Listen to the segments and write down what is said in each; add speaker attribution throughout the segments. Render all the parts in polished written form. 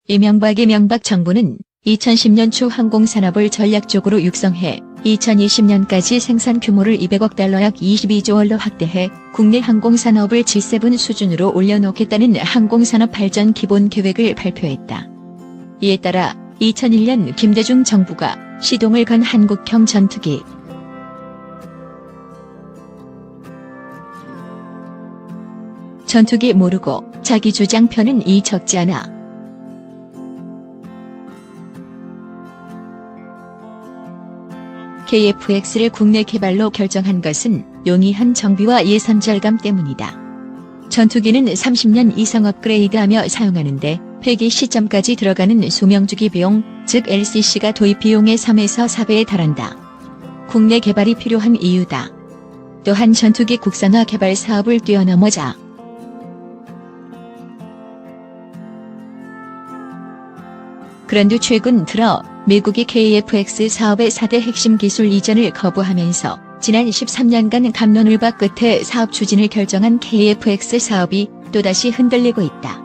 Speaker 1: 이명박 정부는 2010년 초 항공산업을 전략적으로 육성해 2020년까지 생산 규모를 200억 달러 약 22조 원로 확대해 국내 항공산업을 G7 수준으로 올려놓겠다는 항공산업 발전 기본 계획을 발표했다. 이에 따라 2001년 김대중 정부가 시동을 건 한국형 전투기. 전투기 모르고 자기 주장 펴는 이 적지 않아. KF-X를 국내 개발로 결정한 것은 용이한 정비와 예산 절감 때문이다. 전투기는 30년 이상 업그레이드하며 사용하는데 폐기 시점까지 들어가는 소명주기 비용, 즉 LCC가 도입 비용의 3에서 4배에 달한다. 국내 개발이 필요한 이유다. 또한 전투기 국산화 개발 사업을 뛰어넘어자 그런데 최근 들어 미국이 KF-X 사업의 4대 핵심 기술 이전을 거부하면서 지난 13년간 갑론을박 끝에 사업 추진을 결정한 KF-X 사업이 또다시 흔들리고 있다.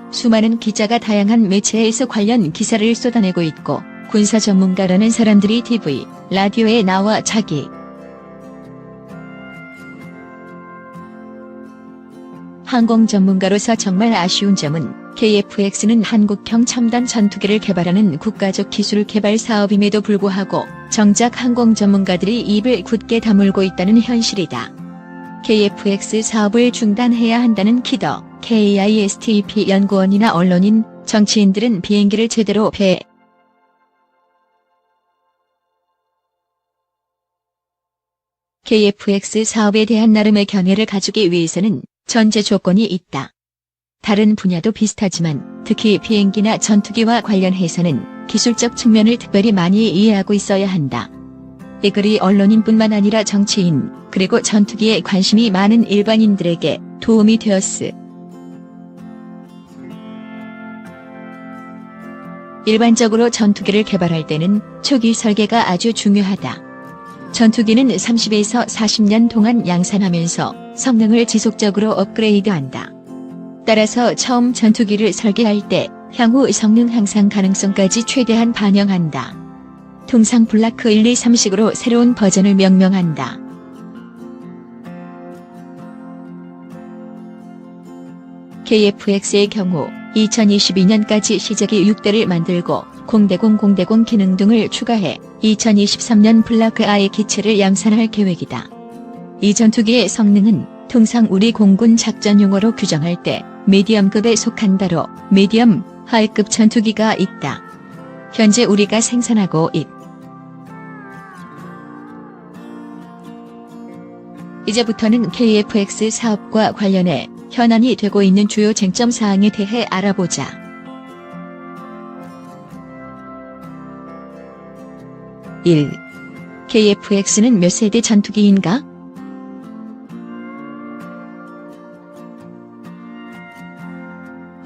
Speaker 1: 수많은 기자가 다양한 매체에서 관련 기사를 쏟아내고 있고 군사 전문가라는 사람들이 TV, 라디오에 나와 자기 항공 전문가로서 정말 아쉬운 점은 KF-X는 한국형 첨단 전투기를 개발하는 국가적 기술 개발 사업임에도 불구하고 정작 항공 전문가들이 입을 굳게 다물고 있다는 현실이다. KF-X 사업을 중단해야 한다는 키더, KISTP 연구원이나 언론인, 정치인들은 비행기를 제대로 KF-X 사업에 대한 나름의 견해를 가지기 위해서는 전제 조건이 있다. 다른 분야도 비슷하지만 특히 비행기나 전투기와 관련해서는 기술적 측면을 특별히 많이 이해하고 있어야 한다. 이 글이 언론인뿐만 아니라 정치인, 그리고 전투기에 관심이 많은 일반인들에게 도움이 되었으. 일반적으로 전투기를 개발할 때는 초기 설계가 아주 중요하다. 전투기는 30에서 40년 동안 양산하면서 성능을 지속적으로 업그레이드한다. 따라서 처음 전투기를 설계할 때 향후 성능 향상 가능성까지 최대한 반영한다. 통상 블라크 1, 2, 3식으로 새로운 버전을 명명한다. KF-X의 경우 2022년까지 시제기 6대를 만들고 공대공 기능 등을 추가해 2023년 블라크 I의 기체를 양산할 계획이다. 이 전투기의 성능은 통상 우리 공군 작전 용어로 규정할 때 미디엄급에 속한다로 미디엄, 하이급 전투기가 있다. 현재 우리가 생산하고 이제부터는 KF-X 사업과 관련해 현안이 되고 있는 주요 쟁점 사항에 대해 알아보자. 1. KF-X는 몇 세대 전투기인가?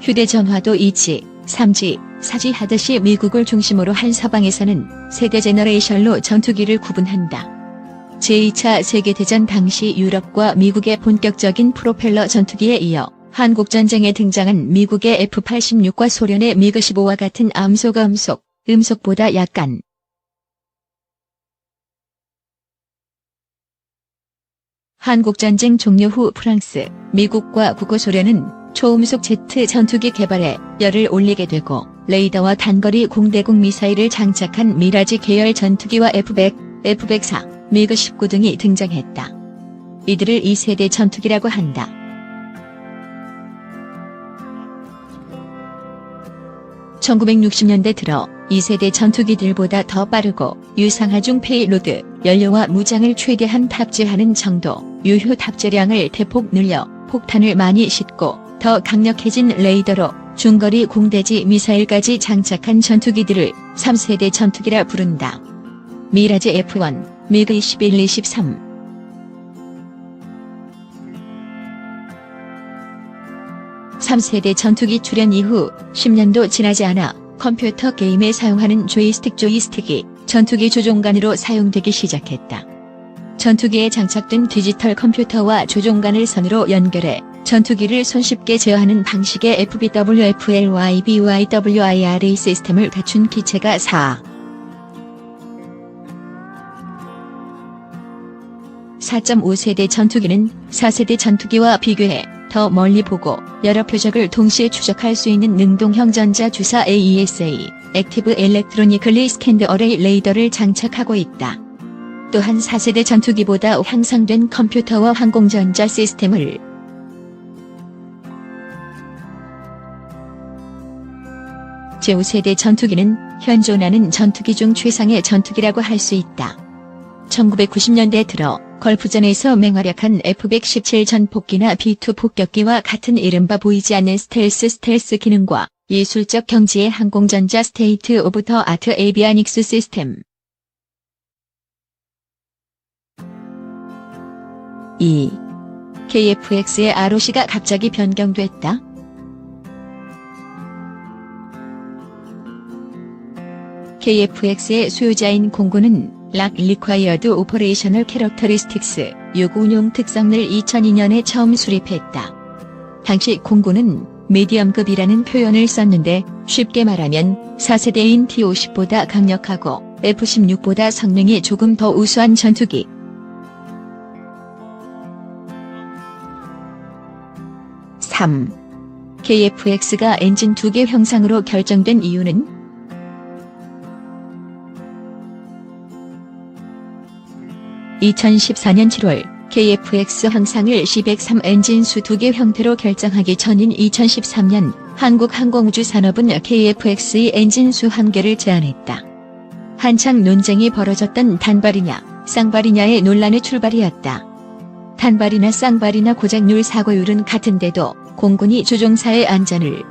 Speaker 1: 휴대전화도 2G, 3G, 4G 하듯이 미국을 중심으로 한 서방에서는 세대 제너레이션로 전투기를 구분한다. 제2차 세계대전 당시 유럽과 미국의 본격적인 프로펠러 전투기에 이어 한국전쟁에 등장한 미국의 F-86과 소련의 미그-15와 같은 음속보다 약간 한국전쟁 종료 후 프랑스, 미국과 북소련은 초음속 제트 전투기 개발에 열을 올리게 되고 레이더와 단거리 공대공 미사일을 장착한 미라지 계열 전투기와 F-100, F-104, 미그-19 등이 등장했다. 이들을 2세대 전투기라고 한다. (1960년대) 들어 2세대 전투기들보다 더 빠르고 유상하중 페이로드, 연료와 무장을 최대한 탑재하는 정도, 유효 탑재량을 대폭 늘려 폭탄을 많이 싣고 더 강력해진 레이더로 중거리 공대지 미사일까지 장착한 전투기들을 3세대 전투기라 부른다. 미라지 F-1, 미그-21, 23 3세대 전투기 출현 이후 10년도 지나지 않아 컴퓨터 게임에 사용하는 조이스틱이 전투기 조종관으로 사용되기 시작했다. 전투기에 장착된 디지털 컴퓨터와 조종관을 선으로 연결해 전투기를 손쉽게 제어하는 방식의 FBWFLYBYWIRA 시스템을 갖춘 기체가 4.5세대 전투기는 4세대 전투기와 비교해 더 멀리 보고 여러 표적을 동시에 추적할 수 있는 능동형 전자주사 AESA (Active Electronically Scanned Array) 레이더를 장착하고 있다. 또한 4세대 전투기보다 향상된 컴퓨터와 항공전자 시스템을 제5세대 전투기는 현존하는 전투기 중 최상의 전투기라고 할 수 있다. 1990년대 들어 걸프전에서 맹활약한 F-117 전폭기나 B-2 폭격기와 같은 이른바 보이지 않는 스텔스 기능과 예술적 경지의 항공전자 스테이트 오브 더 아트 에이비아닉스 시스템. 2. KF-X의 ROC가 갑자기 변경됐다. KF-X의 소유자인 공군은 Lock Required Operational Characteristics 요구 운용 특성을 2002년에 처음 수립했다. 당시 공군은 미디엄급이라는 표현을 썼는데 쉽게 말하면 4세대인 T-50보다 강력하고 F-16보다 성능이 조금 더 우수한 전투기. 3. KF-X가 엔진 2개 형상으로 결정된 이유는? (2014년 7월) KF-X 형상을 C-103 엔진수 2개 형태로 결정하기 전인 2013년 한국항공우주산업은 KF-X의 엔진수 1개를 제안했다. 한창 논쟁이 벌어졌던 단발이냐 쌍발이냐의 논란의 출발이었다. 단발이나 쌍발이나 고장률 사고율은 같은데도 공군이 조종사의 안전을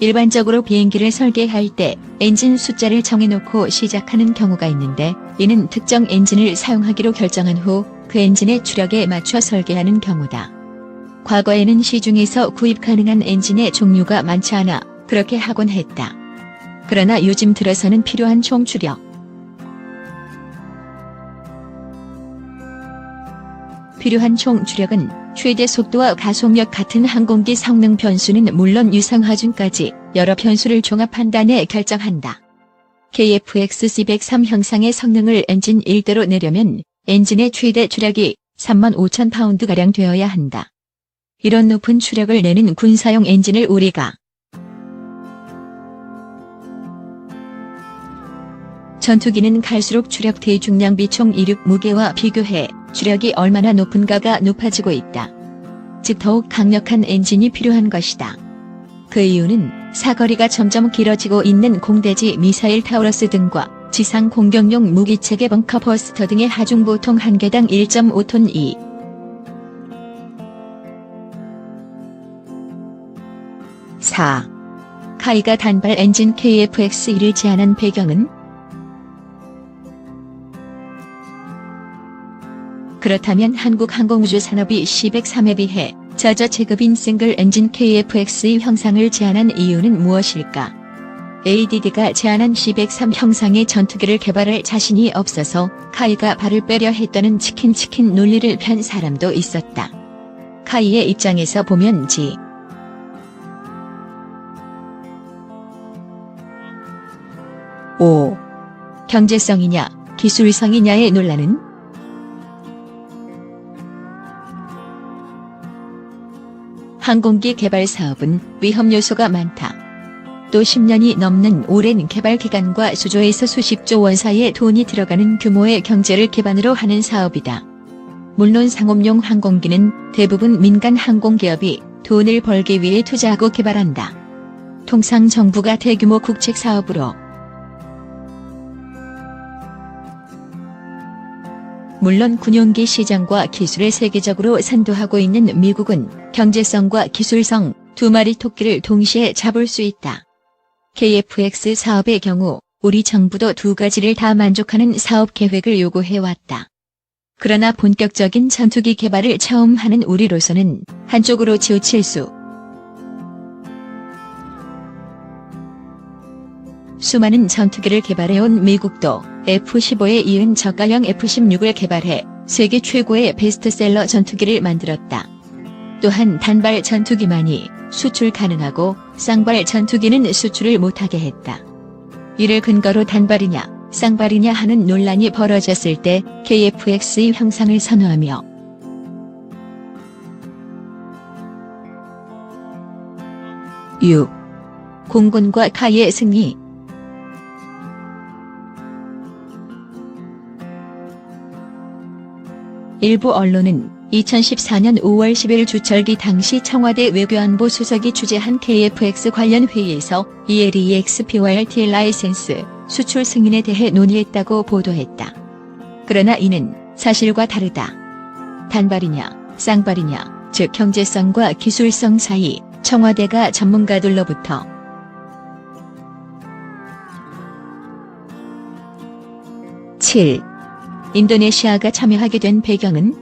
Speaker 1: 일반적으로 비행기를 설계할 때 엔진 숫자를 정해놓고 시작하는 경우가 있는데 이는 특정 엔진을 사용하기로 결정한 후 그 엔진의 추력에 맞춰 설계하는 경우다. 과거에는 시중에서 구입 가능한 엔진의 종류가 많지 않아 그렇게 하곤 했다. 그러나 요즘 들어서는 필요한 총 추력, 은 최대 속도와 가속력 같은 항공기 성능 변수는 물론 유상하중까지 여러 변수를 종합 판단해 결정한다. KF-X C-103 형상의 성능을 엔진 1대로 내려면 엔진의 최대 추력이 35,000파운드가량 되어야 한다. 이런 높은 추력을 내는 군사용 엔진을 우리가 전투기는 갈수록 추력 대중량 비총 이륙 무게와 비교해 추력이 얼마나 높은가가 높아지고 있다. 즉 더욱 강력한 엔진이 필요한 것이다. 그 이유는 사거리가 점점 길어지고 있는 공대지 미사일 타우러스 등과 지상 공격용 무기체계 벙커 버스터 등의 하중 보통 한 개당 1.5톤 2. 4. 카이가 단발 엔진 KF-X1을 제안한 배경은? 그렇다면 한국항공우주산업이 C-103에 비해 저저체급인 싱글 엔진 KF-X의 형상을 제안한 이유는 무엇일까? ADD가 제안한 C-103 형상의 전투기를 개발할 자신이 없어서 카이가 발을 빼려 했다는 치킨 논리를 편 사람도 있었다. 카이의 입장에서 보면 (5) 경제성이냐 기술성이냐의 논란은? 항공기 개발 사업은 위험 요소가 많다. 또 10년이 넘는 오랜 개발 기간과 수조에서 수십조 원 사이의 돈이 들어가는 규모의 경제를 기반으로 하는 사업이다. 물론 상업용 항공기는 대부분 민간 항공기업이 돈을 벌기 위해 투자하고 개발한다. 통상 정부가 대규모 국책 사업으로 물론 군용기 시장과 기술을 세계적으로 선도하고 있는 미국은 경제성과 기술성 두 마리 토끼를 동시에 잡을 수 있다. KF-X 사업의 경우 우리 정부도 두 가지를 다 만족하는 사업 계획을 요구해왔다. 그러나 본격적인 전투기 개발을 처음 하는 우리로서는 한쪽으로 치우칠 수많은 전투기를 개발해온 미국도 F-15에 이은 저가형 F-16을 개발해 세계 최고의 베스트셀러 전투기를 만들었다. 또한 단발 전투기만이 수출 가능하고 쌍발 전투기는 수출을 못하게 했다. 이를 근거로 단발이냐 쌍발이냐 하는 논란이 벌어졌을 때 KF-X의 형상을 선호하며 6. 공군과 카의 승리. 일부 언론은 2014년 5월 10일 주철기 당시 청와대 외교안보 수석이 주재한 KF-X 관련 회의에서 ELEXPYRT 라이센스 수출 승인에 대해 논의했다고 보도했다. 그러나 이는 사실과 다르다. 단발이냐 쌍발이냐 즉 경제성과 기술성 사이 청와대가 전문가들로부터 7. 인도네시아가 참여하게 된 배경은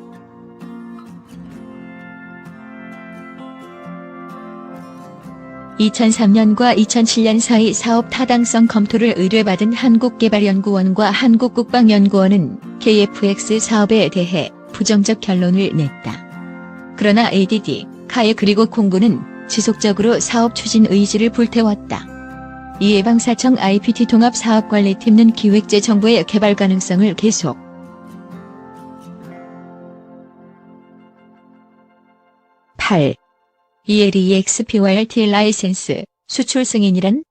Speaker 1: (2003년과 2007년) 사이 사업 타당성 검토를 의뢰받은 한국개발연구원과 한국국방연구원은 KF-X 사업에 대해 부정적 결론을 냈다. 그러나 ADD, 카에 그리고 공군은 지속적으로 사업 추진 의지를 불태웠다. 이에 방사청 IPT 통합사업관리팀은 기획재정부의 개발 가능성을 계속 8. ELEXPYRT 라이센스 수출 승인이란?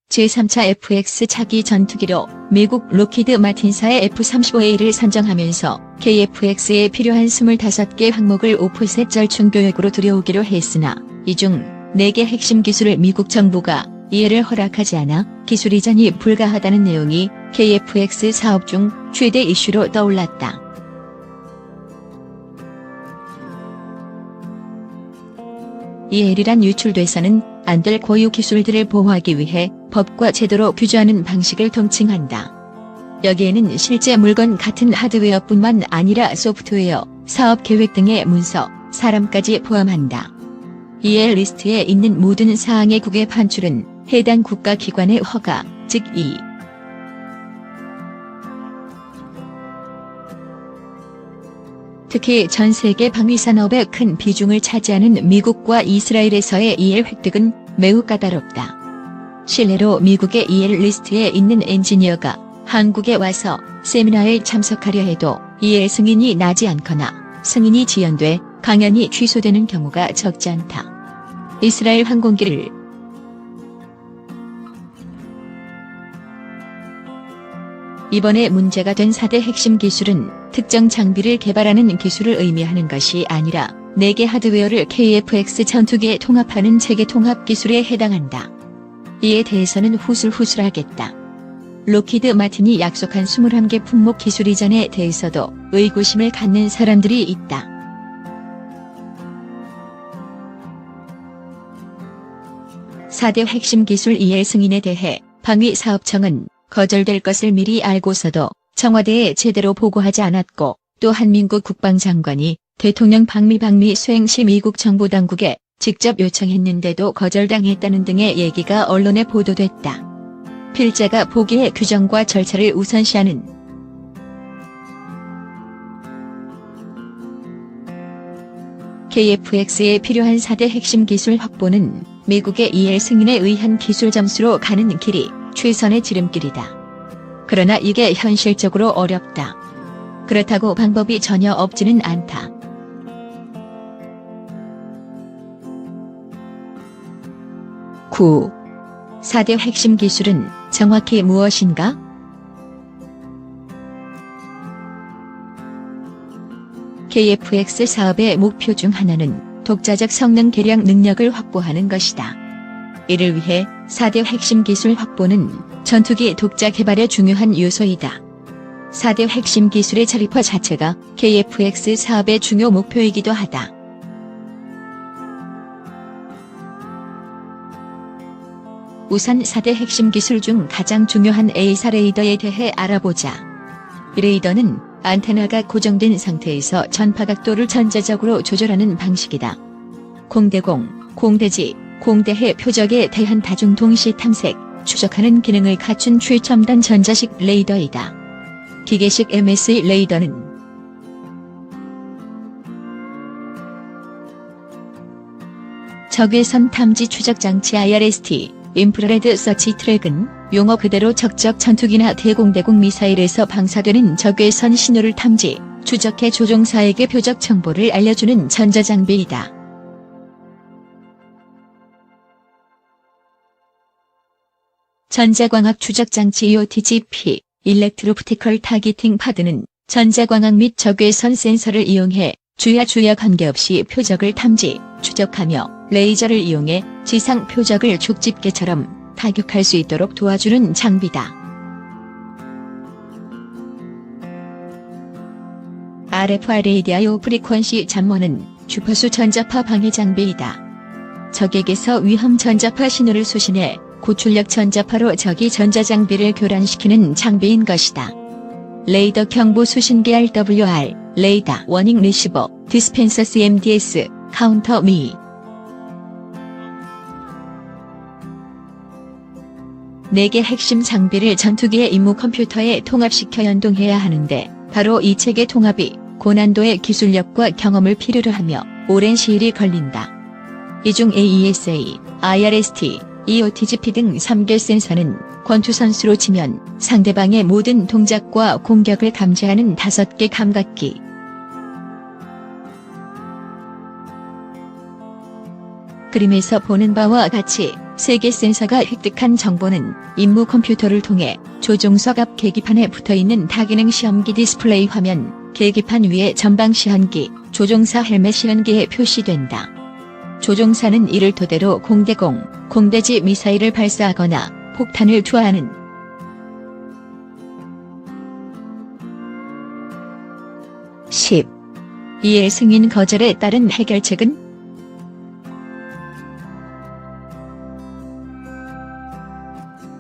Speaker 1: 제3차 FX 차기 전투기로 미국 록히드 마틴사의 F-35A를 선정하면서 KF-X에 필요한 25개 항목을 오프셋 절충 교역으로 들여오기로 했으나 이 중 4개 핵심 기술을 미국 정부가 이해를 허락하지 않아 기술 이전이 불가하다는 내용이 KF-X 사업 중 최대 이슈로 떠올랐다. EL이란 유출돼서는 안 될 고유 기술들을 보호하기 위해 법과 제도로 규제하는 방식을 통칭한다. 여기에는 실제 물건 같은 하드웨어뿐만 아니라 소프트웨어, 사업 계획 등의 문서, 사람까지 포함한다. EL 리스트에 있는 모든 사항의 국외 판출은 해당 국가기관의 허가, 즉 이 특히 전 세계 방위산업의 큰 비중을 차지하는 미국과 이스라엘에서의 EL 획득은 매우 까다롭다. 실례로 미국의 EL 리스트에 있는 엔지니어가 한국에 와서 세미나에 참석하려 해도 EL 승인이 나지 않거나 승인이 지연돼 강연이 취소되는 경우가 적지 않다. 이스라엘 항공기를 이번에 문제가 된 4대 핵심 기술은 특정 장비를 개발하는 기술을 의미하는 것이 아니라 4개 하드웨어를 KF-X 전투기에 통합하는 체계 통합 기술에 해당한다. 이에 대해서는 후술하겠다. 록히드 마틴이 약속한 21개 품목 기술 이전에 대해서도 의구심을 갖는 사람들이 있다. (4대) 핵심 기술 EL 승인에 대해 방위사업청은 거절될 것을 미리 알고서도 청와대에 제대로 보고하지 않았고 또 한민국 국방장관이 대통령 방미 수행 시 미국 정부 당국에 직접 요청했는데도 거절당했다는 등의 얘기가 언론에 보도됐다. 필자가 보기에 규정과 절차를 우선시하는 KF-X에 필요한 4대 핵심 기술 확보는 미국의 EL 승인에 의한 기술 점수로 가는 길이 최선의 지름길이다. 그러나 이게 현실적으로 어렵다. 그렇다고 방법이 전혀 없지는 않다. 9. 4대 핵심 기술은 정확히 무엇인가? KF-X 사업의 목표 중 하나는 독자적 성능 개량 능력을 확보하는 것이다. 이를 위해 4대 핵심 기술 확보는 전투기 독자 개발의 중요한 요소이다. 4대 핵심 기술의 자립화 자체가 KF-X 사업의 중요 목표이기도 하다. 우선 4대 핵심 기술 중 가장 중요한 A사 레이더에 대해 알아보자. 이 레이더는 안테나가 고정된 상태에서 전파 각도를 전자적으로 조절하는 방식이다. 공대공, 공대지, 공대해 표적에 대한 다중 동시 탐색, 추적하는 기능을 갖춘 최첨단 전자식 레이더이다. 기계식 MSE 레이더는 적외선 탐지 추적 장치 IRST, 인프라레드 서치 트랙은 용어 그대로 적적 전투기나 대공대공 미사일에서 방사되는 적외선 신호를 탐지, 추적해 조종사에게 표적 정보를 알려주는 전자장비이다. 전자광학 추적장치 EOTGP, 일렉트로프티컬 타기팅 파드는 전자광학 및 적외선 센서를 이용해 주야 관계없이 표적을 탐지, 추적하며 레이저를 이용해 지상 표적을 족집게처럼 타격할 수 있도록 도와주는 장비다. RFR 레디오 프리퀀시 잠모는 주파수 전자파 방해 장비이다. 적에게서 위험 전자파 신호를 수신해 고출력 전자파로 적이 전자장비를 교란시키는 장비인 것이다. 레이더 경보 수신기 RWR, 레이더 워닝 리시버, 디스펜서 CMDS, 카운터 미. 4개 핵심 장비를 전투기의 임무 컴퓨터에 통합시켜 연동해야 하는데 바로 이 체계 통합이 고난도의 기술력과 경험을 필요로 하며 오랜 시일이 걸린다. 이 중 AESA, IRST, EOTGP 등 3개 센서는 권투선수로 치면 상대방의 모든 동작과 공격을 감지하는 5개 감각기. 그림에서 보는 바와 같이 3개 센서가 획득한 정보는 임무 컴퓨터를 통해 조종석 앞 계기판에 붙어있는 다기능 시험기 디스플레이 화면, 계기판 위에 전방 시험기, 조종사 헬멧 시험기에 표시된다. 조종사는 이를 토대로 공대공, 공대지 미사일을 발사하거나 폭탄을 투하하는 10. 이의 승인 거절에 따른 해결책은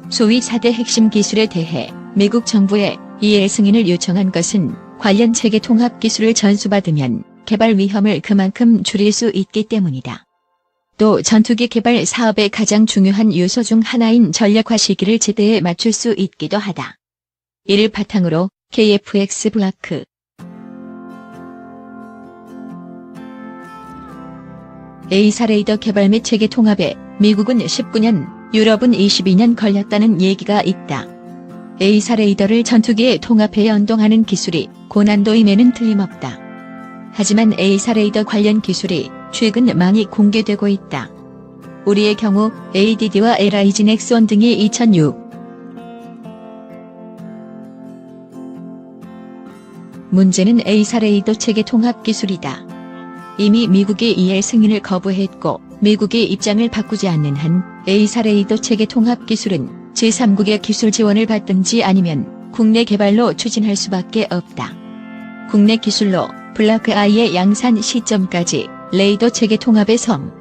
Speaker 1: 소위 4대 핵심 기술에 대해 미국 정부에 이의 승인을 요청한 것은 관련 체계 통합 기술을 전수받으면 개발 위험을 그만큼 줄일 수 있기 때문이다. 또 전투기 개발 사업의 가장 중요한 요소 중 하나인 전력화 시기를 제대에 맞출 수 있기도 하다. 이를 바탕으로 KF-X 블라크 A사 레이더 개발 및 체계 통합에 미국은 19년, 유럽은 22년 걸렸다는 얘기가 있다. A사 레이더를 전투기에 통합해 연동하는 기술이 고난도임에는 틀림없다. 하지만 A사 레이더 관련 기술이 최근 많이 공개되고 있다. 우리의 경우 ADD와 LIG 넥스원 등이 2006 문제는 A사 레이더 체계 통합 기술이다. 이미 미국이 이의 승인을 거부했고 미국이 입장을 바꾸지 않는 한 A사 레이더 체계 통합 기술은 제3국의 기술 지원을 받든지 아니면 국내 개발로 추진할 수밖에 없다. 국내 기술로 블라크 I의 양산 시점까지 레이더 체계 통합의 섬.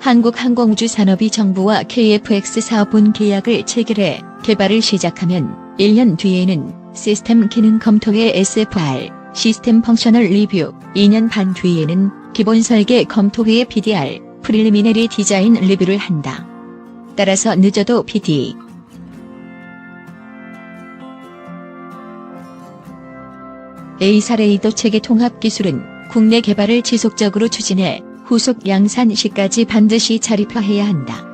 Speaker 1: 한국항공우주산업이 정부와 KF-X 사업분 계약을 체결해 개발을 시작하면 1년 뒤에는 시스템 기능 검토회 SFR, 시스템 펑셔널 리뷰, 2년 반 뒤에는 기본 설계 검토회의 PDR, 프릴리미너리 디자인 리뷰를 한다. 따라서 늦어도 PD. A사 레이더 체계 통합 기술은 국내 개발을 지속적으로 추진해 후속 양산 시까지 반드시 자립화해야 한다.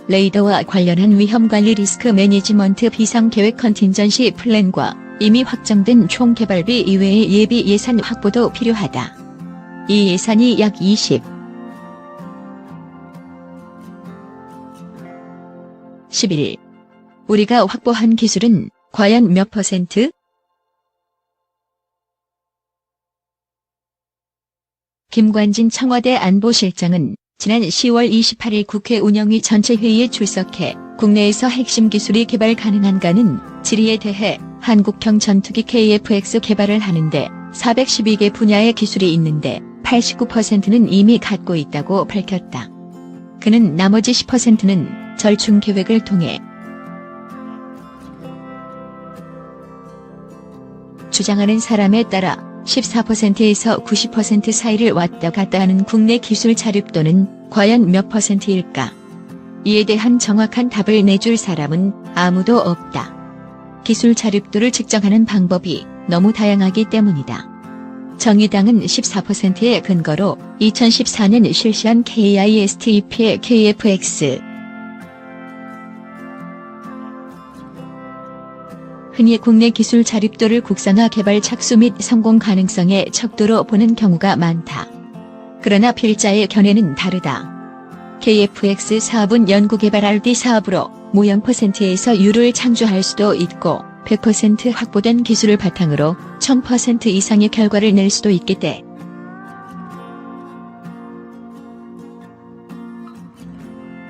Speaker 1: 레이더와 관련한 위험관리 리스크 매니지먼트 비상계획 컨틴전시 플랜과 이미 확정된 총 개발비 이외의 예비 예산 확보도 필요하다. 이 예산이 약 11. 우리가 확보한 기술은 과연 몇 %? 김관진 청와대 안보실장은 지난 10월 28일 국회 운영위 전체회의에 출석해 국내에서 핵심 기술이 개발 가능한가는 질의에 대해 한국형 전투기 KF-X 개발을 하는데 412개 분야의 기술이 있는데 89%는 이미 갖고 있다고 밝혔다. 그는 나머지 10%는 절충 계획을 통해 주장하는 사람에 따라 14%에서 90% 사이를 왔다 갔다 하는 국내 기술 자립도는 과연 몇 %일까? 이에 대한 정확한 답을 내줄 사람은 아무도 없다. 기술 자립도를 측정하는 방법이 너무 다양하기 때문이다. 정의당은 14%의 근거로 2014년 실시한 KISTEP의 KFX 흔히 국내 기술 자립도를 국산화 개발 착수 및 성공 가능성의 척도로 보는 경우가 많다. 그러나 필자의 견해는 다르다. KFX 사업은 연구개발 R&D 사업으로 모 0%에서 유를 창조할 수도 있고 100% 확보된 기술을 바탕으로 1000% 이상의 결과를 낼 수도 있기 때문에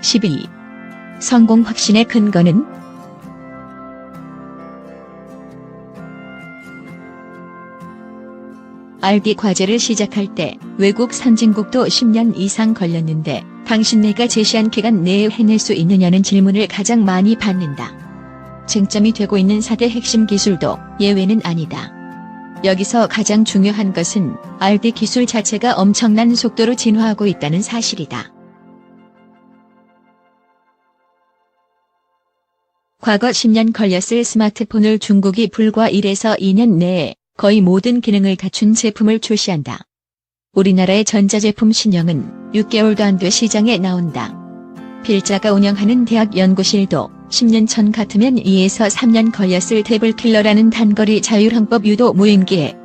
Speaker 1: 12. 성공 확신의 근거는? R&D 과제를 시작할 때 외국 선진국도 10년 이상 걸렸는데 당신네가 제시한 기간 내에 해낼 수 있느냐는 질문을 가장 많이 받는다. 쟁점이 되고 있는 4대 핵심 기술도 예외는 아니다. 여기서 가장 중요한 것은 R&D 기술 자체가 엄청난 속도로 진화하고 있다는 사실이다. 과거 10년 걸렸을 스마트폰을 중국이 불과 1에서 2년 내에 거의 모든 기능을 갖춘 제품을 출시한다. 우리나라의 전자제품 신형은 6개월도 안 돼 시장에 나온다. 필자가 운영하는 대학 연구실도 10년 전 같으면 2에서 3년 걸렸을 태블킬러라는 단거리 자율항법 유도 무인기에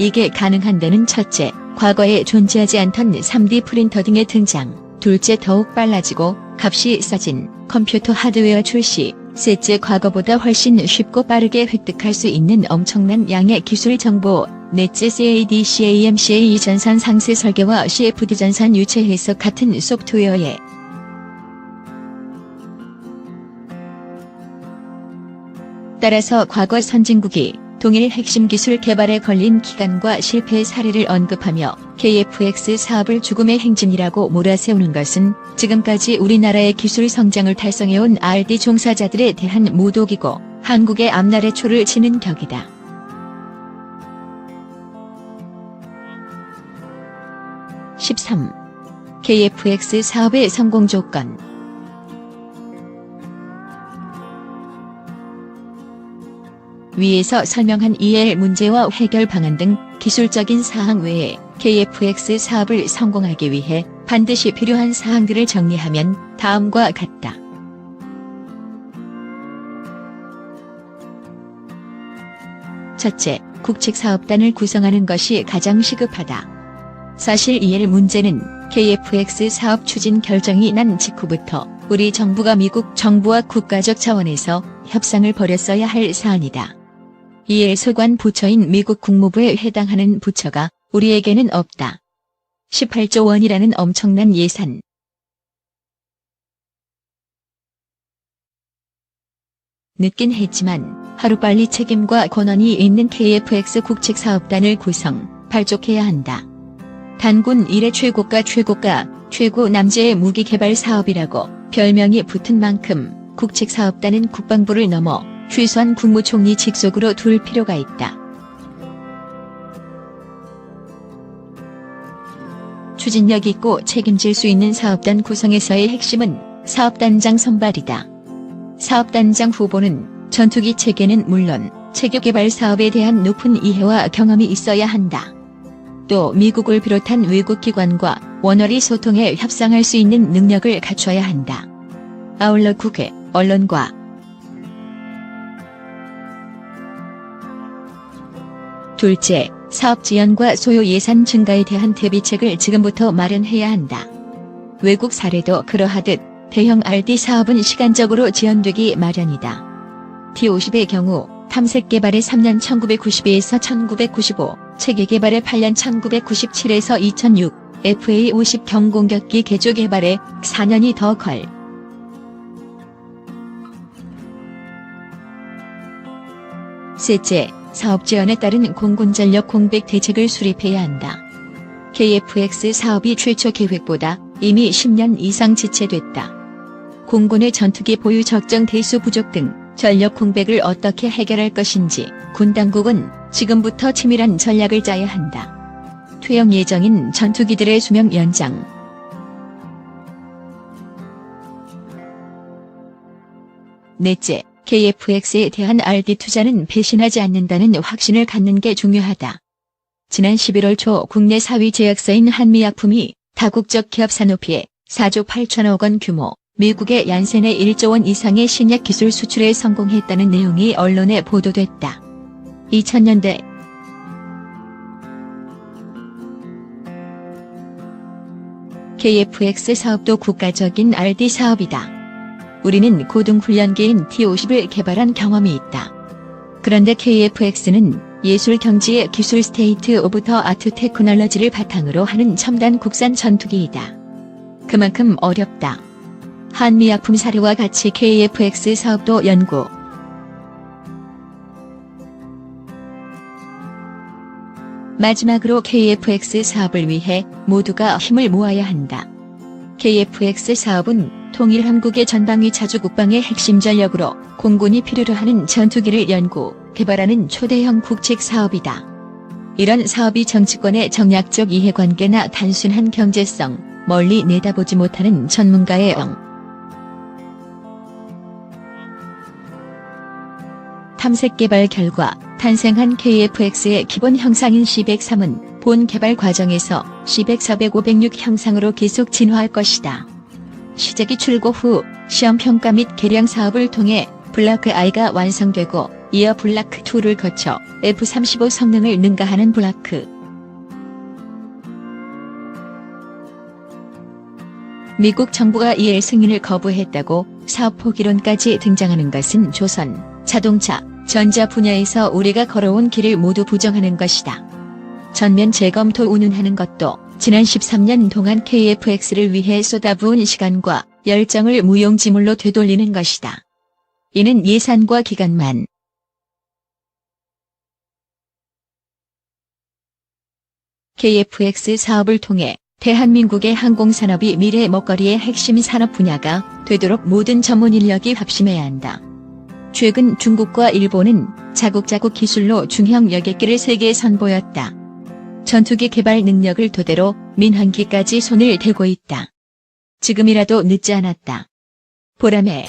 Speaker 1: 이게 가능한 데는 첫째, 과거에 존재하지 않던 3D 프린터 등의 등장, 둘째 더욱 빨라지고 값이 싸진 컴퓨터 하드웨어 출시, 셋째 과거보다 훨씬 쉽고 빠르게 획득할 수 있는 엄청난 양의 기술 정보, 넷째 CAD/CAM/CAE 전산 상세 설계와 CFD 전산 유체 해석 같은 소프트웨어에 따라서 과거 선진국이 동일 핵심 기술 개발에 걸린 기간과 실패의 사례를 언급하며 KFX 사업을 죽음의 행진이라고 몰아세우는 것은 지금까지 우리나라의 기술 성장을 달성해온 R&D 종사자들에 대한 모독이고 한국의 앞날에 초를 치는 격이다. (13) KFX 사업의 성공 조건. 위에서 설명한 EL 문제와 해결 방안 등 기술적인 사항 외에 KFX 사업을 성공하기 위해 반드시 필요한 사항들을 정리하면 다음과 같다. 첫째, 국책사업단을 구성하는 것이 가장 시급하다. 사실 EL 문제는 KFX 사업 추진 결정이 난 직후부터 우리 정부가 미국 정부와 국가적 차원에서 협상을 벌였어야 할 사안이다. EL 소관 부처인 미국 국무부에 해당하는 부처가 우리에게는 없다. 18조 원이라는 엄청난 예산. 늦긴 했지만 하루빨리 책임과 권한이 있는 KFX 국책사업단을 구성, 발족해야 한다. 단군 이래 최고가 최고 남재의 무기개발 사업이라고 별명이 붙은 만큼 국책사업단은 국방부를 넘어 최소한 국무총리 직속으로 둘 필요가 있다. 추진력 있고 책임질 수 있는 사업단 구성에서의 핵심은 사업단장 선발이다. 사업단장 후보는 전투기 체계는 물론 체계 개발 사업에 대한 높은 이해와 경험이 있어야 한다. 또 미국을 비롯한 외국 기관과 원활히 소통해 협상할 수 있는 능력을 갖춰야 한다. 아울러 국회, 언론과 둘째, 사업 지연과 소요 예산 증가에 대한 대비책을 지금부터 마련해야 한다. 외국 사례도 그러하듯 대형 R&D 사업은 시간적으로 지연되기 마련이다. T-50의 경우 탐색 개발의 3년 1992에서 1995, 체계 개발의 8년 1997에서 2006, FA-50 경공격기 개조 개발에 4년이 더 걸. 셋째, 사업 지연에 따른 공군전력 공백 대책을 수립해야 한다. KFX 사업이 최초 계획보다 이미 10년 이상 지체됐다. 공군의 전투기 보유 적정 대수 부족 등 전력 공백을 어떻게 해결할 것인지 군 당국은 지금부터 치밀한 전략을 짜야 한다. 퇴역 예정인 전투기들의 수명 연장. 넷째, KF-X에 대한 RD 투자는 배신하지 않는다는 확신을 갖는 게 중요하다. 지난 11월 초 국내 4위 제약사인 한미약품이 다국적 기업 산오피에 4조 8천억 원 규모, 미국의 얀센에 1조 원 이상의 신약 기술 수출에 성공했다는 내용이 언론에 보도됐다. 2000년대 KF-X 사업도 국가적인 RD 사업이다. 우리는 고등훈련기인 T-50을 개발한 경험이 있다. 그런데 KF-X는 예술경지의 기술 스테이트 오브 더 아트 테크놀로지를 바탕으로 하는 첨단 국산 전투기이다. 그만큼 어렵다. 한미약품 사례와 같이 KF-X 사업도 연구. 마지막으로 KF-X 사업을 위해 모두가 힘을 모아야 한다. KF-X 사업은 통일 한국의 전방위 자주 국방의 핵심 전력으로 공군이 필요로 하는 전투기를 연구, 개발하는 초대형 국책 사업이다. 이런 사업이 정치권의 정략적 이해관계나 단순한 경제성, 멀리 내다보지 못하는 전문가의 탐색 개발 결과 탄생한 KF-X의 기본 형상인 C-103은 본 개발 과정에서 C-104, 506 형상으로 계속 진화할 것이다. 시제기 출고 후 시험 평가 및 개량 사업을 통해 블라크 I가 완성되고 이어 블라크 2를 거쳐 F-35 성능을 능가하는 블라크. 미국 정부가 이에 승인을 거부했다고 사업 포기론까지 등장하는 것은 조선, 자동차, 전자 분야에서 우리가 걸어온 길을 모두 부정하는 것이다. 전면 재검토 운운하는 것도 지난 13년 동안 KF-X를 위해 쏟아부은 시간과 열정을 무용지물로 되돌리는 것이다. 이는 예산과 기간만. KF-X 사업을 통해 대한민국의 항공산업이 미래 먹거리의 핵심 산업 분야가 되도록 모든 전문 인력이 합심해야 한다. 최근 중국과 일본은 자국자국 기술로 중형 여객기를 세계에 선보였다. 전투기 개발 능력을 토대로 민항기까지 손을 대고 있다. 지금이라도 늦지 않았다. 보람에